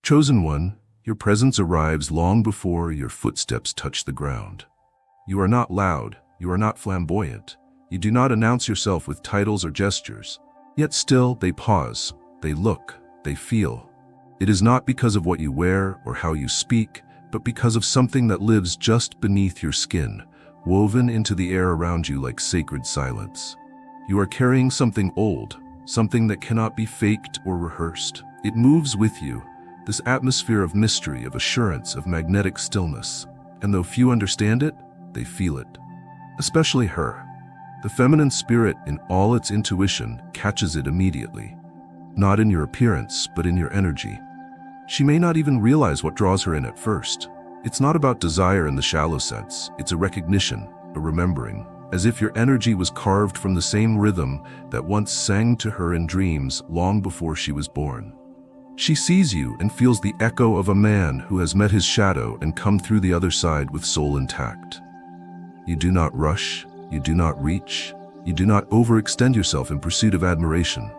Chosen one, your presence arrives long before your footsteps touch the ground. You are not loud, you are not flamboyant, you do not announce yourself with titles or gestures. Yet still, they pause, they look, they feel. It is not because of what you wear or how you speak, but because of something that lives just beneath your skin, woven into the air around you like sacred silence. You are carrying something old, something that cannot be faked or rehearsed. It moves with you, this atmosphere of mystery, of assurance, of magnetic stillness. And though few understand it, they feel it. Especially her. The feminine spirit, in all its intuition, catches it immediately. Not in your appearance, but in your energy. She may not even realize what draws her in at first. It's not about desire in the shallow sense. It's a recognition, a remembering, as if your energy was carved from the same rhythm that once sang to her in dreams long before she was born. She sees you and feels the echo of a man who has met his shadow and come through the other side with soul intact. You do not rush, you do not reach, you do not overextend yourself in pursuit of admiration.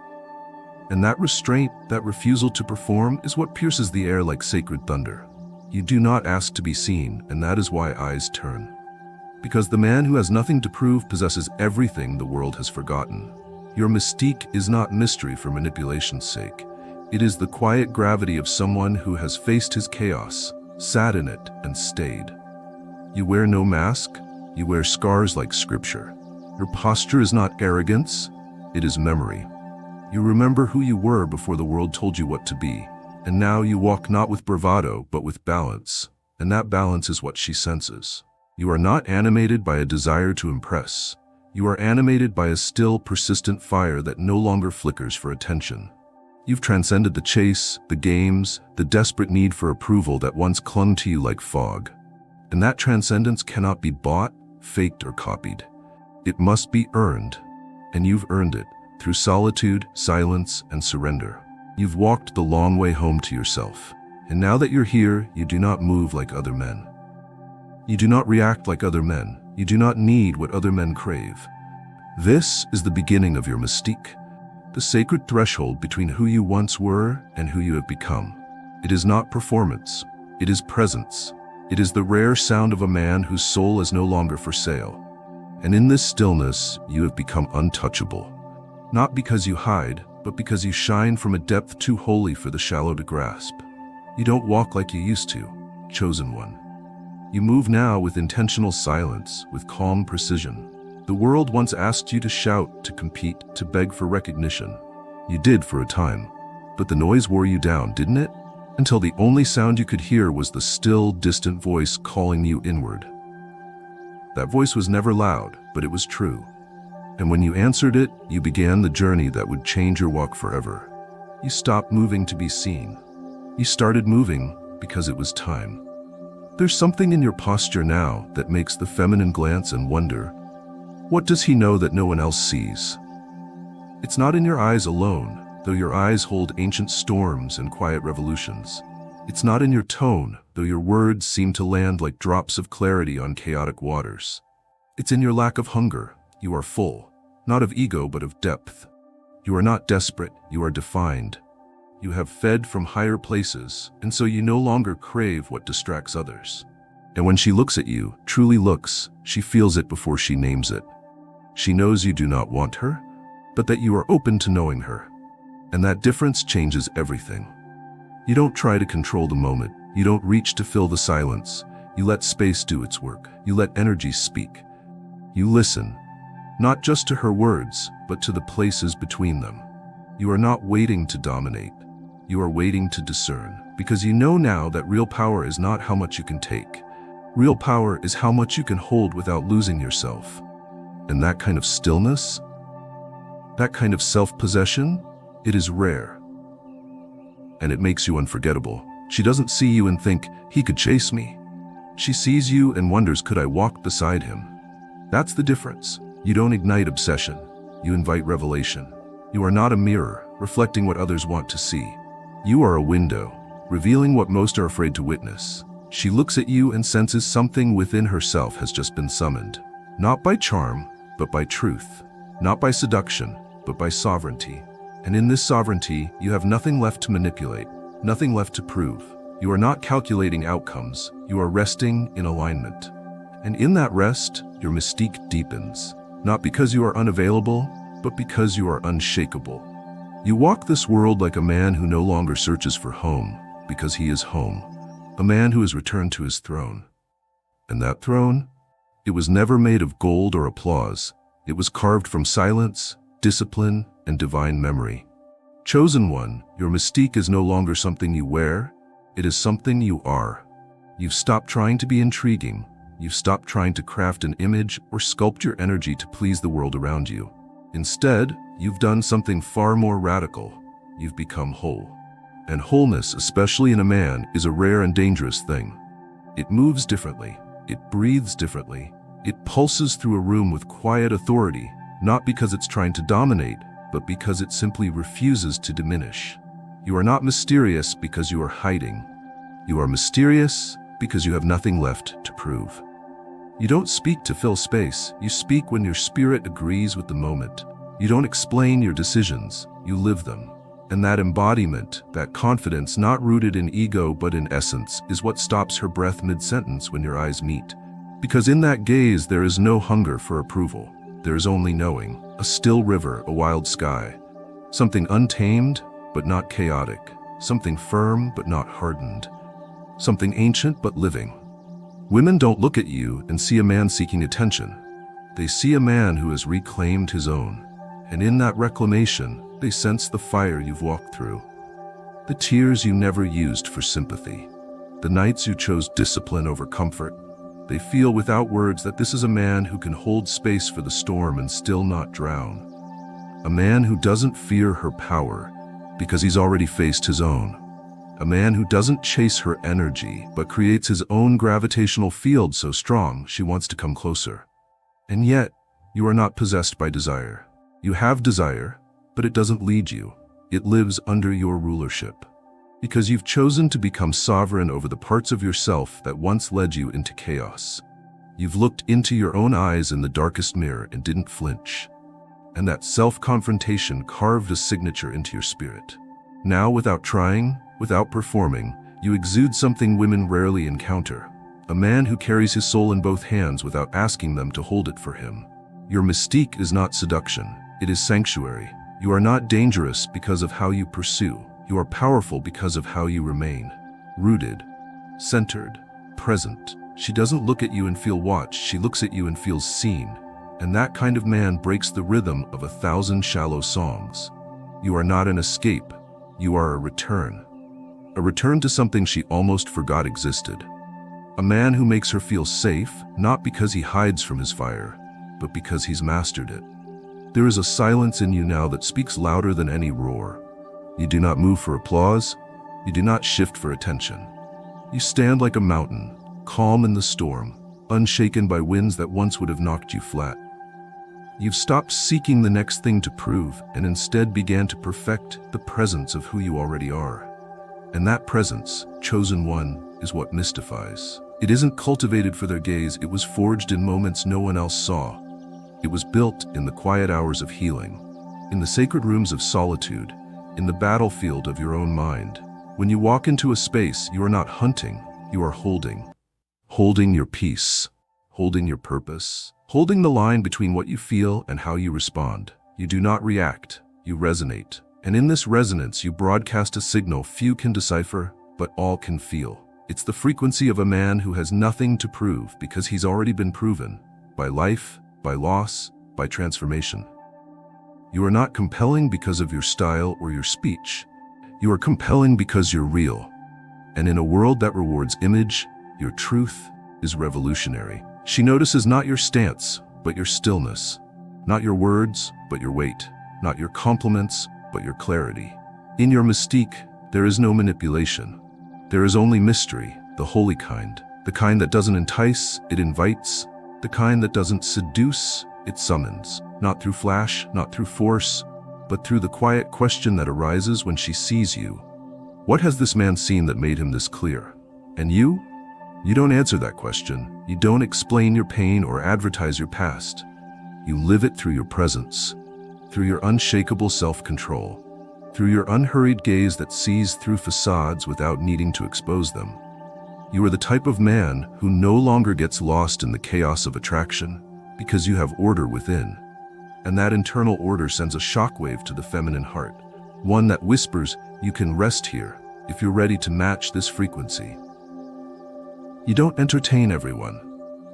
And that restraint, that refusal to perform, is what pierces the air like sacred thunder. You do not ask to be seen, and that is why eyes turn. Because the man who has nothing to prove possesses everything the world has forgotten. Your mystique is not mystery for manipulation's sake. It is the quiet gravity of someone who has faced his chaos, sat in it, and stayed. You wear no mask, you wear scars like scripture. Your posture is not arrogance, it is memory. You remember who you were before the world told you what to be, and now you walk not with bravado but with balance, and that balance is what she senses. You are not animated by a desire to impress. You are animated by a still, persistent fire that no longer flickers for attention. You've transcended the chase, the games, the desperate need for approval that once clung to you like fog. And that transcendence cannot be bought, faked, or copied. It must be earned, and you've earned it through solitude, silence, and surrender. You've walked the long way home to yourself, and now that you're here, you do not move like other men. You do not react like other men. You do not need what other men crave. This is the beginning of your mystique, the sacred threshold between who you once were and who you have become. It is not performance, it is presence. It is the rare sound of a man whose soul is no longer for sale. And in this stillness, you have become untouchable. Not because you hide, but because you shine from a depth too holy for the shallow to grasp. You don't walk like you used to, chosen one. You move now with intentional silence, with calm precision. The world once asked you to shout, to compete, to beg for recognition. You did for a time, but the noise wore you down, didn't it? Until the only sound you could hear was the still, distant voice calling you inward. That voice was never loud, but it was true. And when you answered it, you began the journey that would change your walk forever. You stopped moving to be seen. You started moving because it was time. There's something in your posture now that makes the feminine glance and wonder, what does he know that no one else sees? It's not in your eyes alone, though your eyes hold ancient storms and quiet revolutions. It's not in your tone, though your words seem to land like drops of clarity on chaotic waters. It's in your lack of hunger. You are full, not of ego but of depth. You are not desperate, you are defined. You have fed from higher places, and so you no longer crave what distracts others. And when she looks at you, truly looks, she feels it before she names it. She knows you do not want her, but that you are open to knowing her. And that difference changes everything. You don't try to control the moment. You don't reach to fill the silence. You let space do its work. You let energy speak. You listen, not just to her words, but to the places between them. You are not waiting to dominate. You are waiting to discern, because you know now that real power is not how much you can take. Real power is how much you can hold without losing yourself. And that kind of stillness, that kind of self-possession, it is rare. And it makes you unforgettable. She doesn't see you and think, he could chase me. She sees you and wonders, could I walk beside him? That's the difference. You don't ignite obsession. You invite revelation. You are not a mirror, reflecting what others want to see. You are a window, revealing what most are afraid to witness. She looks at you and senses something within herself has just been summoned. Not by charm, but by truth. Not by seduction, but by sovereignty. And in this sovereignty, you have nothing left to manipulate. nothing left to prove. You are not calculating outcomes, you are resting in alignment. And in that rest, your mystique deepens, not because you are unavailable, but because you are unshakable. You walk this world like a man who no longer searches for home, because he is home, a man who has returned to his throne. And that throne? It was never made of gold or applause. It was carved from silence, discipline, and divine memory. Chosen one, your mystique is no longer something you wear, it is something you are. You've stopped trying to be intriguing. You've stopped trying to craft an image or sculpt your energy to please the world around you. Instead, you've done something far more radical. You've become whole. And wholeness, especially in a man, is a rare and dangerous thing. It moves differently. It breathes differently. It pulses through a room with quiet authority, not because it's trying to dominate, but because it simply refuses to diminish. You are not mysterious because you are hiding. You are mysterious because you have nothing left to prove. You don't speak to fill space. You speak when your spirit agrees with the moment. You don't explain your decisions. You live them. And that embodiment, that confidence not rooted in ego but in essence, is what stops her breath mid-sentence when your eyes meet. Because in that gaze there is no hunger for approval. There is only knowing, a still river, a wild sky. Something untamed but not chaotic. Something firm but not hardened. Something ancient but living. Women don't look at you and see a man seeking attention. They see a man who has reclaimed his own. And in that reclamation, they sense the fire you've walked through. The tears you never used for sympathy. The nights you chose discipline over comfort. They feel without words that this is a man who can hold space for the storm and still not drown. A man who doesn't fear her power because he's already faced his own. A man who doesn't chase her energy but creates his own gravitational field so strong she wants to come closer. And yet, you are not possessed by desire. You have desire, but it doesn't lead you. It lives under your rulership. Because you've chosen to become sovereign over the parts of yourself that once led you into chaos. You've looked into your own eyes in the darkest mirror and didn't flinch. And that self-confrontation carved a signature into your spirit. Now, without trying, without performing, you exude something women rarely encounter. A man who carries his soul in both hands without asking them to hold it for him. Your mystique is not seduction, it is sanctuary. You are not dangerous because of how you pursue. You are powerful because of how you remain. Rooted, centered, present. She doesn't look at you and feel watched, she looks at you and feels seen. And that kind of man breaks the rhythm of 1,000 shallow songs. You are not an escape, you are a return. A return to something she almost forgot existed. A man who makes her feel safe, not because he hides from his fire, but because he's mastered it. There is a silence in you now that speaks louder than any roar. You do not move for applause. You do not shift for attention. You stand like a mountain, calm in the storm, unshaken by winds that once would have knocked you flat. You've stopped seeking the next thing to prove and instead began to perfect the presence of who you already are. And that presence, chosen one, is what mystifies. It isn't cultivated for their gaze, it was forged in moments no one else saw. It was built in the quiet hours of healing, in the sacred rooms of solitude, in the battlefield of your own mind. When you walk into a space, you are not hunting, you are holding. Holding your peace, holding your purpose, holding the line between what you feel and how you respond. You do not react, you resonate. And in this resonance, you broadcast a signal few can decipher, but all can feel. It's the frequency of a man who has nothing to prove because he's already been proven, by life, by loss, by transformation. You are not compelling because of your style or your speech. You are compelling because you're real. And in a world that rewards image, your truth is revolutionary. She notices not your stance, but your stillness. Not your words, but your weight. Not your compliments, but your clarity. In your mystique, there is no manipulation. There is only mystery, the holy kind. The kind that doesn't entice, it invites. The kind that doesn't seduce, it summons. Not through flash, not through force, but through the quiet question that arises when she sees you. What has this man seen that made him this clear? And you? You don't answer that question. You don't explain your pain or advertise your past. You live it through your presence, through your unshakable self-control. through your unhurried gaze that sees through facades without needing to expose them. You are the type of man who no longer gets lost in the chaos of attraction because you have order within. And that internal order sends a shockwave to the feminine heart, one that whispers, "You can rest here if you're ready to match this frequency." You don't entertain everyone,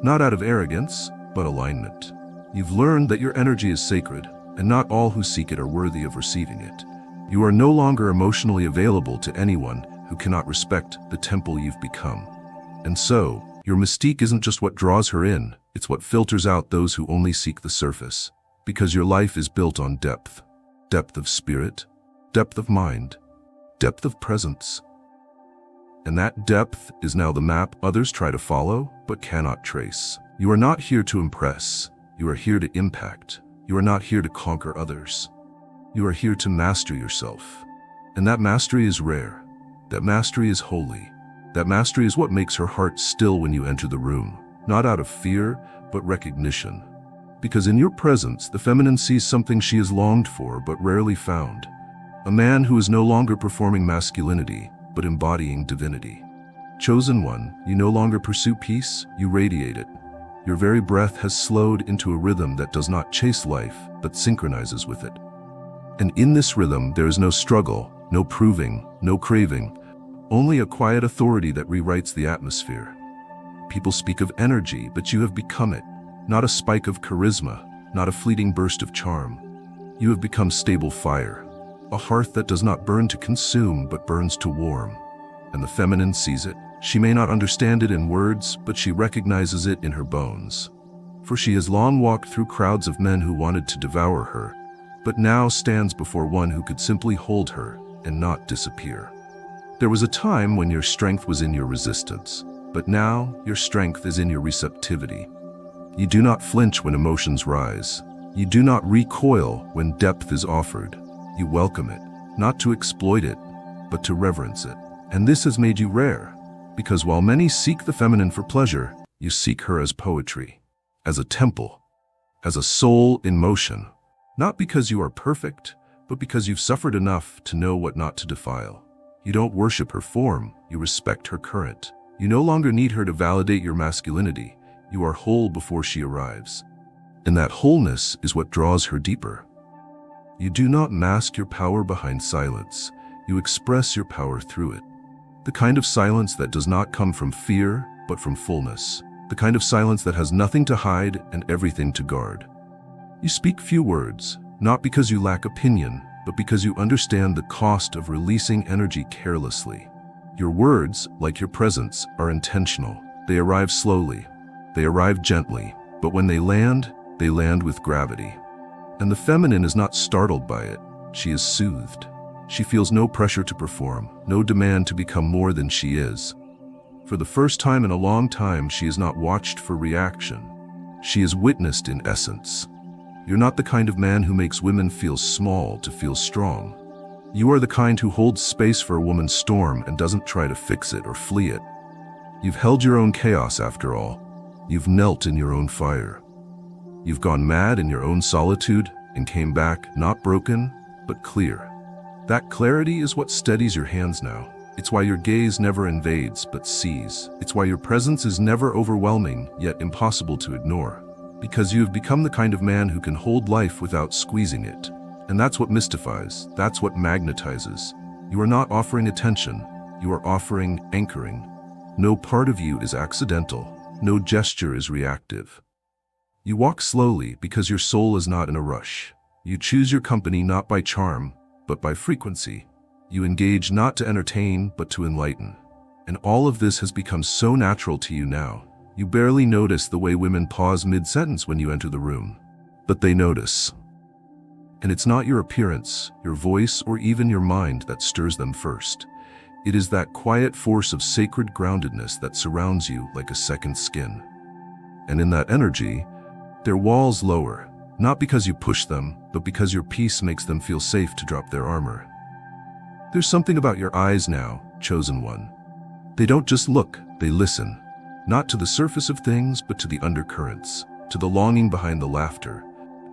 not out of arrogance, but alignment. You've learned that your energy is sacred, and not all who seek it are worthy of receiving it. You are no longer emotionally available to anyone who cannot respect the temple you've become. And so, your mystique isn't just what draws her in, it's what filters out those who only seek the surface. Because your life is built on depth. Depth of spirit, depth of mind, depth of presence. And that depth is now the map others try to follow, but cannot trace. You are not here to impress. You are here to impact. You are not here to conquer others. You are here to master yourself. And that mastery is rare. That mastery is holy. That mastery is what makes her heart still when you enter the room, not out of fear, but recognition. Because in your presence, the feminine sees something she has longed for but rarely found. A man who is no longer performing masculinity, but embodying divinity. Chosen one, you no longer pursue peace, you radiate it. Your very breath has slowed into a rhythm that does not chase life, but synchronizes with it. And in this rhythm, there is no struggle, no proving, no craving, only a quiet authority that rewrites the atmosphere. People speak of energy, but you have become it. Not a spike of charisma, not a fleeting burst of charm. You have become stable fire, a hearth that does not burn to consume, but burns to warm. And the feminine sees it. She may not understand it in words, but she recognizes it in her bones. For she has long walked through crowds of men who wanted to devour her, but now stands before one who could simply hold her and not disappear. There was a time when your strength was in your resistance, but now your strength is in your receptivity. You do not flinch when emotions rise. You do not recoil when depth is offered. You welcome it, not to exploit it, but to reverence it. And this has made you rare, because while many seek the feminine for pleasure, you seek her as poetry, as a temple, as a soul in motion. Not because you are perfect, but because you've suffered enough to know what not to defile. You don't worship her form, you respect her current. You no longer need her to validate your masculinity. You are whole before she arrives. And that wholeness is what draws her deeper. You do not mask your power behind silence. You express your power through it. The kind of silence that does not come from fear, but from fullness. The kind of silence that has nothing to hide and everything to guard. You speak few words, not because you lack opinion, but because you understand the cost of releasing energy carelessly. Your words, like your presence, are intentional. They arrive slowly. They arrive gently, but when they land with gravity. And the feminine is not startled by it. She is soothed. She feels no pressure to perform, no demand to become more than she is. For the first time in a long time, she is not watched for reaction. She is witnessed in essence. You're not the kind of man who makes women feel small to feel strong. You are the kind who holds space for a woman's storm and doesn't try to fix it or flee it. You've held your own chaos after all. You've knelt in your own fire. You've gone mad in your own solitude and came back not broken, but clear. That clarity is what steadies your hands now. It's why your gaze never invades, but sees. It's why your presence is never overwhelming, yet impossible to ignore. Because you have become the kind of man who can hold life without squeezing it. And that's what mystifies. That's what magnetizes. You are not offering attention. You are offering anchoring. No part of you is accidental. No gesture is reactive. You walk slowly because your soul is not in a rush. You choose your company not by charm, but by frequency. You engage not to entertain, but to enlighten. And all of this has become so natural to you now. You barely notice the way women pause mid-sentence when you enter the room. But they notice. And it's not your appearance, your voice, or even your mind that stirs them first. It is that quiet force of sacred groundedness that surrounds you like a second skin. And in that energy, their walls lower, not because you push them, but because your peace makes them feel safe to drop their armor. There's something about your eyes now, chosen one. They don't just look, they listen. Not to the surface of things, but to the undercurrents, to the longing behind the laughter,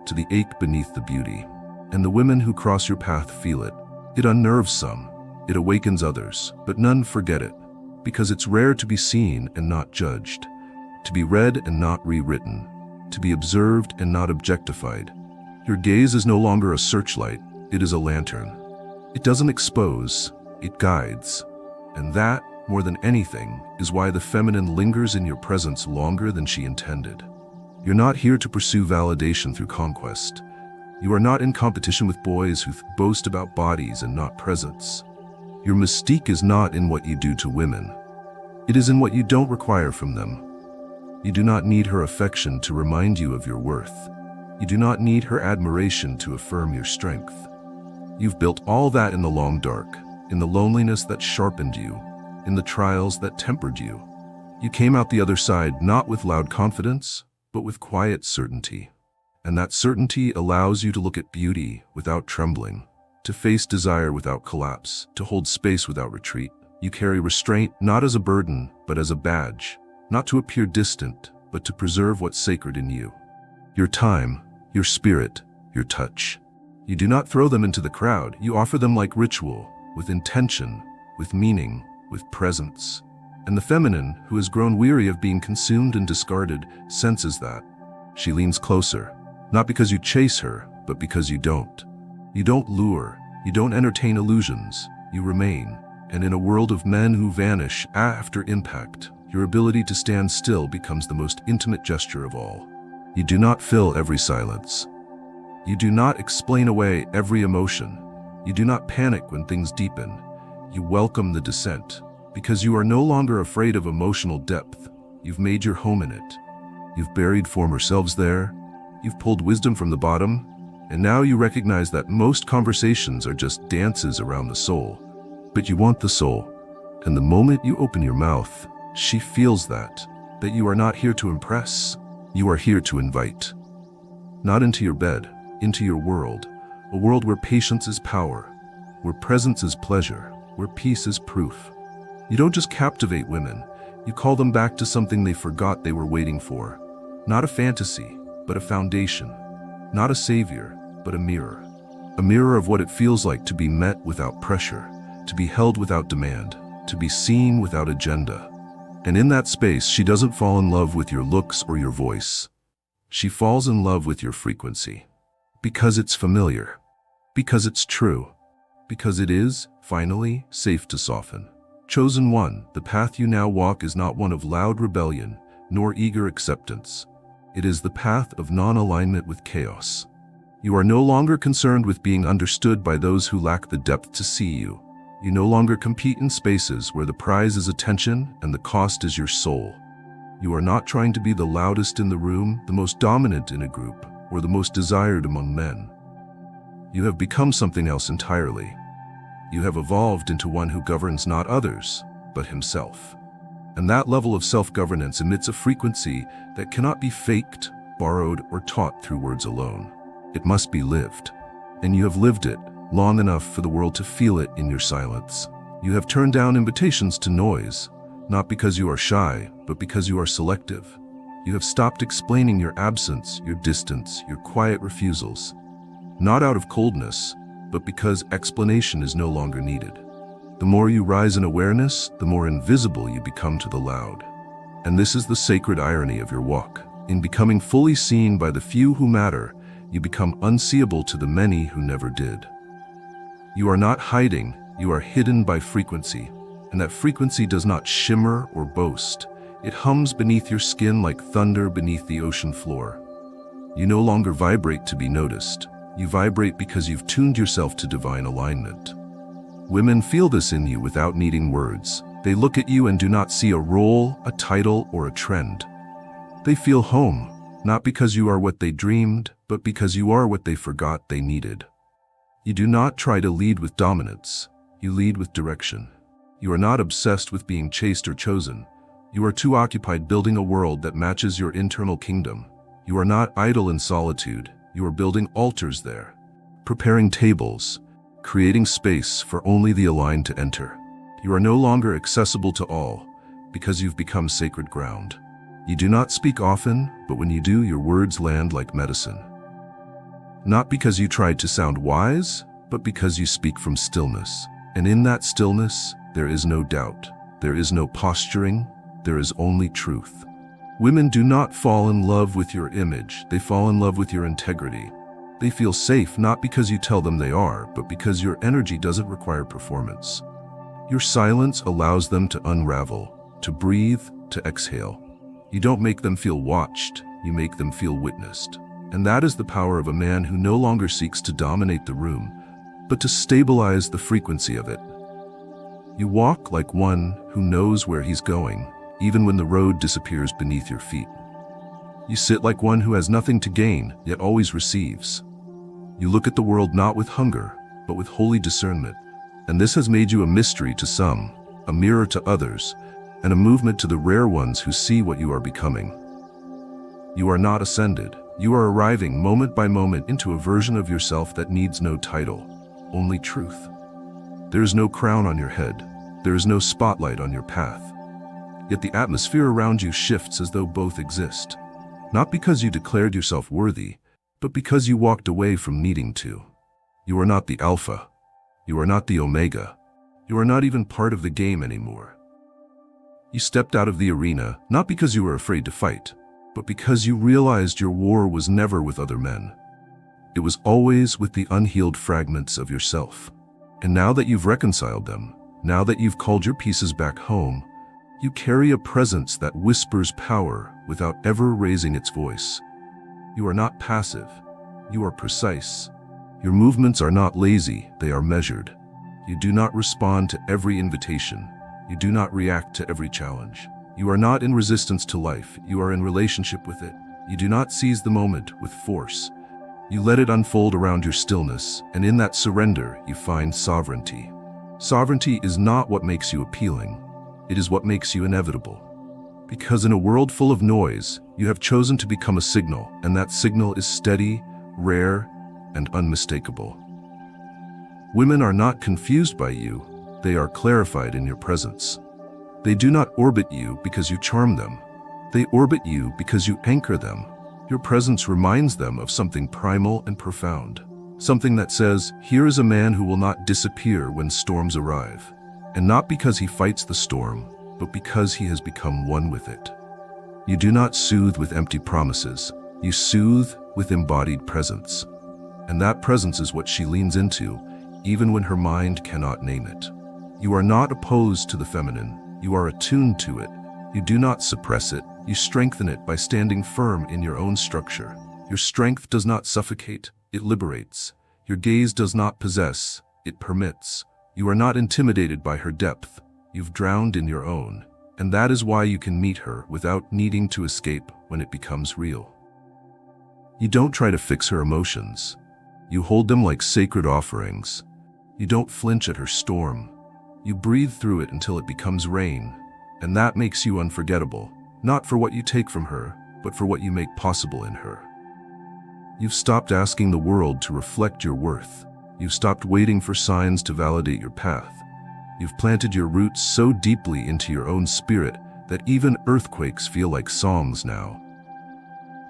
to the ache beneath the beauty. And the women who cross your path feel it. It unnerves some, it awakens others, but none forget it, because it's rare to be seen and not judged, to be read and not rewritten, to be observed and not objectified. Your gaze is no longer a searchlight, it is a lantern. It doesn't expose, it guides. And that, more than anything, is why the feminine lingers in your presence longer than she intended. You're not here to pursue validation through conquest. You are not in competition with boys who boast about bodies and not presence. Your mystique is not in what you do to women. It is in what you don't require from them. You do not need her affection to remind you of your worth. You do not need her admiration to affirm your strength. You've built all that in the long dark, in the loneliness that sharpened you, in the trials that tempered you. You came out the other side not with loud confidence, but with quiet certainty. And that certainty allows you to look at beauty without trembling, to face desire without collapse, to hold space without retreat. You carry restraint not as a burden, but as a badge, not to appear distant, but to preserve what's sacred in you. Your time, your spirit, your touch. You do not throw them into the crowd, you offer them like ritual, with intention, with meaning, with presence. And the feminine, who has grown weary of being consumed and discarded, senses that. She leans closer, not because you chase her, but because you don't. You don't lure, you don't entertain illusions, you remain. And in a world of men who vanish after impact, your ability to stand still becomes the most intimate gesture of all. You do not fill every silence. You do not explain away every emotion. You do not panic when things deepen. You welcome the descent, because you are no longer afraid of emotional depth. You've made your home in it. You've buried former selves there. You've pulled wisdom from the bottom, and now you recognize that most conversations are just dances around the soul. But you want the soul, and the moment you open your mouth, she feels that you are not here to impress, you are here to invite. Not into your bed, into your world, a world where patience is power, where presence is pleasure, where peace is proof. You don't just captivate women, you call them back to something they forgot they were waiting for. Not a fantasy, but a foundation. Not a savior, but a mirror. A mirror of what it feels like to be met without pressure, to be held without demand, to be seen without agenda. And in that space, she doesn't fall in love with your looks or your voice. She falls in love with your frequency. Because it's familiar. Because it's true. Because it is, finally, safe to soften. Chosen one, the path you now walk is not one of loud rebellion, nor eager acceptance. It is the path of non-alignment with chaos. You are no longer concerned with being understood by those who lack the depth to see you. You no longer compete in spaces where the prize is attention and the cost is your soul. You are not trying to be the loudest in the room, the most dominant in a group, or the most desired among men. You have become something else entirely. You have evolved into one who governs not others, but himself. And that level of self-governance emits a frequency that cannot be faked, borrowed, or taught through words alone. It must be lived. And you have lived it long enough for the world to feel it in your silence. You have turned down invitations to noise, not because you are shy, but because you are selective. You have stopped explaining your absence, your distance, your quiet refusals. Not out of coldness, but because explanation is no longer needed. The more you rise in awareness, the more invisible you become to the loud. And this is the sacred irony of your walk. In becoming fully seen by the few who matter, you become unseeable to the many who never did. You are not hiding, you are hidden by frequency. And that frequency does not shimmer or boast. It hums beneath your skin like thunder beneath the ocean floor. You no longer vibrate to be noticed. You vibrate because you've tuned yourself to divine alignment. Women feel this in you without needing words. They look at you and do not see a role, a title, or a trend. They feel home, not because you are what they dreamed, but because you are what they forgot they needed. You do not try to lead with dominance. You lead with direction. You are not obsessed with being chased or chosen. You are too occupied building a world that matches your internal kingdom. You are not idle in solitude. You are building altars there, preparing tables, creating space for only the aligned to enter. You are no longer accessible to all because you've become sacred ground. You do not speak often, but when you do, your words land like medicine. Not because you tried to sound wise, but because you speak from stillness. And in that stillness, there is no doubt. There is no posturing. There is only truth. Women do not fall in love with your image. They fall in love with your integrity. They feel safe not because you tell them they are, but because your energy doesn't require performance. Your silence allows them to unravel, to breathe, to exhale. You don't make them feel watched, you make them feel witnessed. And that is the power of a man who no longer seeks to dominate the room, but to stabilize the frequency of it. You walk like one who knows where he's going, even when the road disappears beneath your feet. You sit like one who has nothing to gain, yet always receives. You look at the world not with hunger, but with holy discernment. And this has made you a mystery to some, a mirror to others, and a movement to the rare ones who see what you are becoming. You are not ascended. You are arriving moment by moment into a version of yourself that needs no title, only truth. There is no crown on your head. There is no spotlight on your path. Yet the atmosphere around you shifts as though both exist. Not because you declared yourself worthy, but because you walked away from needing to. You are not the alpha. You are not the omega. You are not even part of the game anymore. You stepped out of the arena, not because you were afraid to fight, but because you realized your war was never with other men. It was always with the unhealed fragments of yourself. And now that you've reconciled them, now that you've called your pieces back home, you carry a presence that whispers power without ever raising its voice. You are not passive. You are precise. Your movements are not lazy, they are measured. You do not respond to every invitation. You do not react to every challenge. You are not in resistance to life, you are in relationship with it. You do not seize the moment with force. You let it unfold around your stillness, and in that surrender, you find sovereignty. Sovereignty is not what makes you appealing. It is what makes you inevitable. Because in a world full of noise, you have chosen to become a signal, and that signal is steady, rare, and unmistakable. Women are not confused by you, they are clarified in your presence. They do not orbit you because you charm them. They orbit you because you anchor them. Your presence reminds them of something primal and profound. Something that says, here is a man who will not disappear when storms arrive. And not because he fights the storm, but because he has become one with it. You do not soothe with empty promises. You soothe with embodied presence. And that presence is what she leans into, even when her mind cannot name it. You are not opposed to the feminine. You are attuned to it. You do not suppress it. You strengthen it by standing firm in your own structure. Your strength does not suffocate, it liberates. Your gaze does not possess, it permits. You are not intimidated by her depth. You've drowned in your own. And that is why you can meet her without needing to escape when it becomes real. You don't try to fix her emotions. You hold them like sacred offerings. You don't flinch at her storm. You breathe through it until it becomes rain. And that makes you unforgettable, not for what you take from her, but for what you make possible in her. You've stopped asking the world to reflect your worth. You've stopped waiting for signs to validate your path. You've planted your roots so deeply into your own spirit that even earthquakes feel like songs now.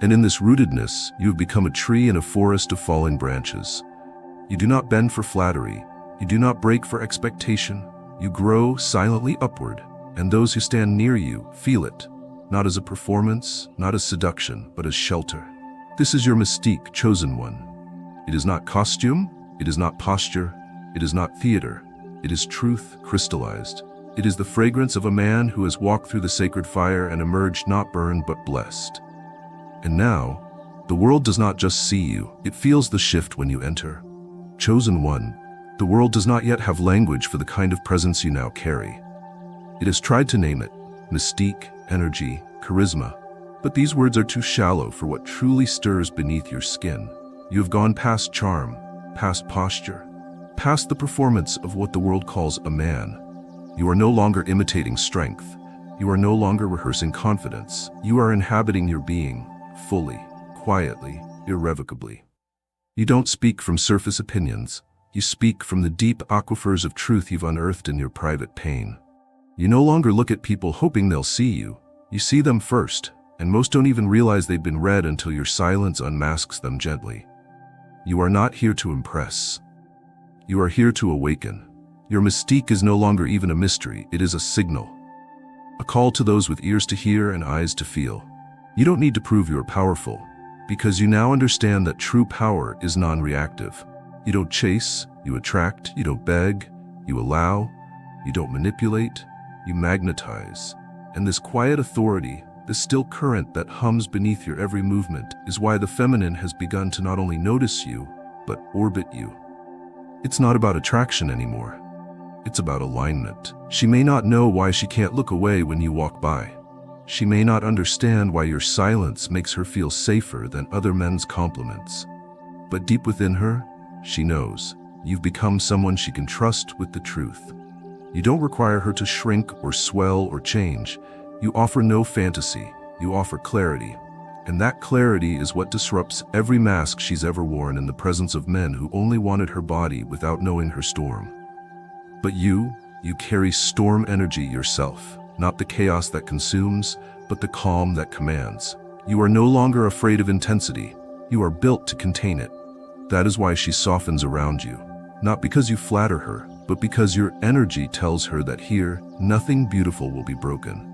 And in this rootedness, you have become a tree in a forest of falling branches. You do not bend for flattery. You do not break for expectation. You grow silently upward, and those who stand near you feel it, not as a performance, not as seduction, but as shelter. This is your mystique, chosen one. It is not costume, it is not posture, it is not theater. It is truth crystallized. It is the fragrance of a man who has walked through the sacred fire and emerged not burned but blessed. And now, the world does not just see you, it feels the shift when you enter. Chosen one, the world does not yet have language for the kind of presence you now carry. It has tried to name it, mystique, energy, charisma, but these words are too shallow for what truly stirs beneath your skin. You have gone past charm, past posture, past the performance of what the world calls a man. You are no longer imitating strength. You are no longer rehearsing confidence. You are inhabiting your being, fully, quietly, irrevocably. You don't speak from surface opinions. You speak from the deep aquifers of truth you've unearthed in your private pain. You no longer look at people hoping they'll see you. You see them first, and most don't even realize they've been read until your silence unmasks them gently. You are not here to impress. You are here to awaken. Your mystique is no longer even a mystery, it is a signal. A call to those with ears to hear and eyes to feel. You don't need to prove you are powerful, because you now understand that true power is non-reactive. You don't chase, you attract, you don't beg, you allow, you don't manipulate, you magnetize. And this quiet authority, this still current that hums beneath your every movement, is why the feminine has begun to not only notice you, but orbit you. It's not about attraction anymore. It's about alignment. She may not know why she can't look away when you walk by. She may not understand why your silence makes her feel safer than other men's compliments. But deep within her, she knows. You've become someone she can trust with the truth. You don't require her to shrink or swell or change. You offer no fantasy. You offer clarity. And that clarity is what disrupts every mask she's ever worn in the presence of men who only wanted her body without knowing her storm. But you carry storm energy yourself, not the chaos that consumes, but the calm that commands. You are no longer afraid of intensity. You are built to contain it. That is why she softens around you, not because you flatter her, but because your energy tells her that here, nothing beautiful will be broken.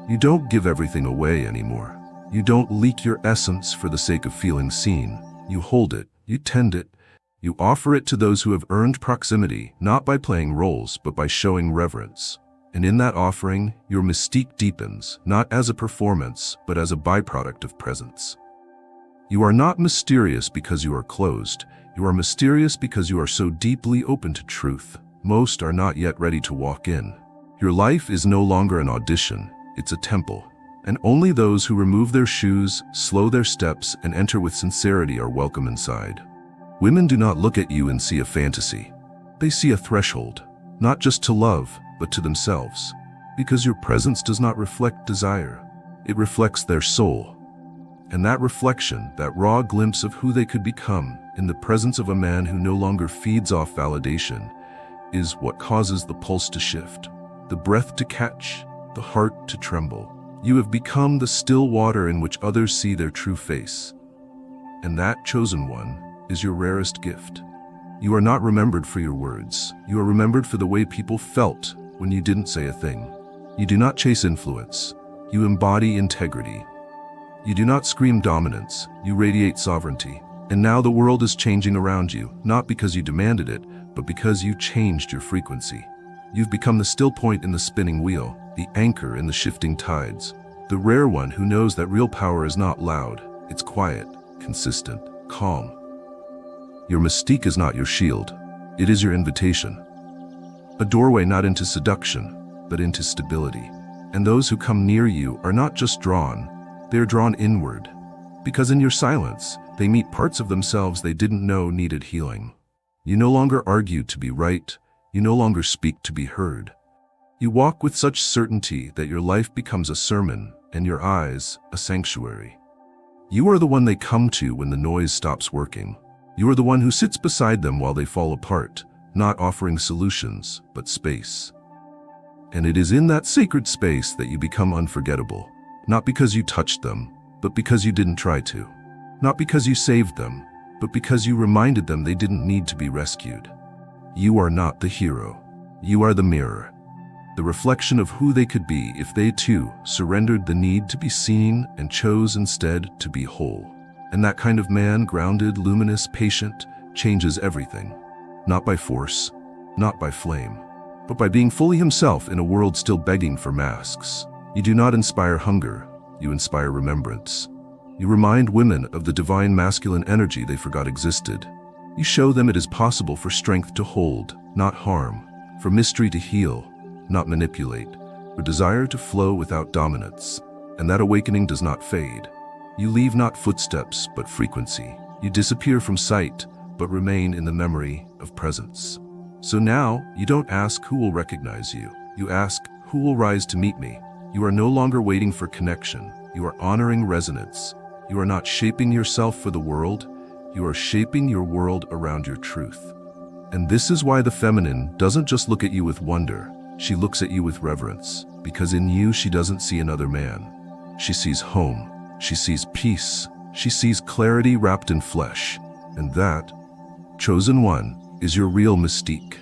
You don't give everything away anymore. You don't leak your essence for the sake of feeling seen. You hold it, you tend it, you offer it to those who have earned proximity, not by playing roles, but by showing reverence. And in that offering, your mystique deepens, not as a performance, but as a byproduct of presence. You are not mysterious because you are closed. You are mysterious because you are so deeply open to truth. Most are not yet ready to walk in. Your life is no longer an audition, it's a temple. And only those who remove their shoes, slow their steps, and enter with sincerity are welcome inside. Women do not look at you and see a fantasy. They see a threshold, not just to love, but to themselves. Because your presence does not reflect desire. It reflects their soul. And that reflection, that raw glimpse of who they could become in the presence of a man who no longer feeds off validation, is what causes the pulse to shift, the breath to catch, the heart to tremble. You have become the still water in which others see their true face. And that chosen one is your rarest gift. You are not remembered for your words. You are remembered for the way people felt when you didn't say a thing. You do not chase influence. You embody integrity. You do not scream dominance. You radiate sovereignty. And now the world is changing around you, not because you demanded it, but because you changed your frequency. You've become the still point in the spinning wheel, the anchor in the shifting tides, the rare one who knows that real power is not loud, it's quiet, consistent, calm. Your mystique is not your shield, it is your invitation. A doorway not into seduction, but into stability. And those who come near you are not just drawn, they are drawn inward. Because in your silence, they meet parts of themselves they didn't know needed healing. You no longer argue to be right, you no longer speak to be heard. You walk with such certainty that your life becomes a sermon and your eyes a sanctuary. You are the one they come to when the noise stops working. You are the one who sits beside them while they fall apart, not offering solutions, but space. And it is in that sacred space that you become unforgettable, not because you touched them, but because you didn't try to. Not because you saved them, but because you reminded them they didn't need to be rescued. You are not the hero. You are the mirror. The reflection of who they could be if they too surrendered the need to be seen and chose instead to be whole. And that kind of man, grounded, luminous, patient, changes everything. Not by force, not by flame, but by being fully himself in a world still begging for masks. You do not inspire hunger, you inspire remembrance. You remind women of the divine masculine energy they forgot existed. You show them it is possible for strength to hold, not harm, for mystery to heal, not manipulate, for desire to flow without dominance. And that awakening does not fade. You leave not footsteps, but frequency. You disappear from sight, but remain in the memory of presence. So now, you don't ask who will recognize you. You ask, who will rise to meet me? You are no longer waiting for connection. You are honoring resonance. You are not shaping yourself for the world. You are shaping your world around your truth. And this is why the feminine doesn't just look at you with wonder. She looks at you with reverence, because in you she doesn't see another man. She sees home. She sees peace. She sees clarity wrapped in flesh. And that, chosen one, is your real mystique.